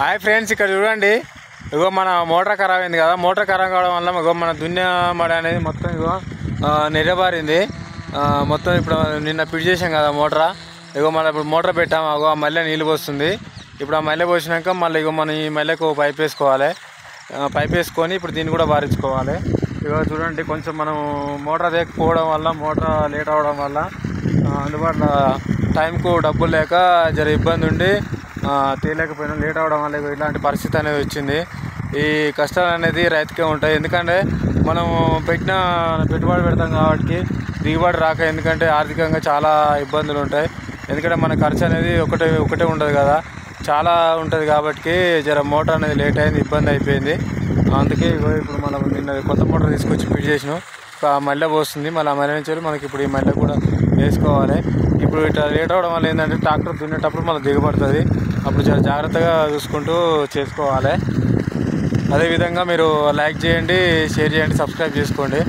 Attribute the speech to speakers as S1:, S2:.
S1: Hi friends, ఇక్కడ చూడండి. ఇగో మన మోటార్ ఖరాబ్ అయింది కదా. మోటార్ ఖరాబ్ కావడం వల్ల ఇగో మన దున్య మడి అనేది మొత్తం ఇగో నెరబారింది మొత్తం. ఇప్పుడు నిన్న పిడి చేసాం కదా మోటార్. ఇగో మన ఇప్పుడు మోటార్ పెట్టాము. అగో ఆ మల్లె నీళ్ళు పోస్తుంది. ఇప్పుడు ఆ మల్లె పోసినాక మళ్ళీ ఇగో మన ఈ మల్లెకు పైప్ వేసుకోవాలి. పైప్ వేసుకొని ఇప్పుడు దీన్ని కూడా బారించుకోవాలి. ఇగో చూడండి, కొంచెం మనం మోటార్ లేకపోవడం వల్ల, మోటార్ లేట్ అవ్వడం వల్ల, అందుబాటులో టైంకు డబ్బులు లేక జర ఇబ్బంది ఉండి తీయలేకపోయినా, లేట్ అవ్వడం వల్ల ఇలాంటి పరిస్థితి అనేది వచ్చింది. ఈ కష్టాలు అనేది రైతుకే ఉంటాయి. ఎందుకంటే మనం పెట్టిన పెట్టుబడి పెడతాం కాబట్టి దిగుబడి రాక, ఎందుకంటే ఆర్థికంగా చాలా ఇబ్బందులు ఉంటాయి. ఎందుకంటే మన ఖర్చు అనేది ఒకటే ఉండదు కదా, చాలా ఉంటుంది. కాబట్టి జర మోటార్ అనేది లేట్ అయింది, ఇబ్బంది అయిపోయింది. అందుకే ఇప్పుడు మనం నిన్న కొత్త మోటార్ తీసుకొచ్చి ఫిట్ చేసినాం. మల్లె పోస్తుంది. మళ్ళీ ఆ మల్లె నుంచి మనకి ఇప్పుడు ఈ మల్లె కూడా వేసుకోవాలి. ఇప్పుడు ఇట్లా లేట్ అవ్వడం వల్ల ఏంటంటే ట్రాక్టర్ దున్నేటప్పుడు మళ్ళీ దిగబడుతుంది. అప్పుడు చాలా జాగ్రత్తగా చూసుకుంటూ చేసుకోవాలి. అదేవిధంగా మీరు లైక్ చేయండి, షేర్ చేయండి, సబ్స్క్రైబ్ చేసుకోండి.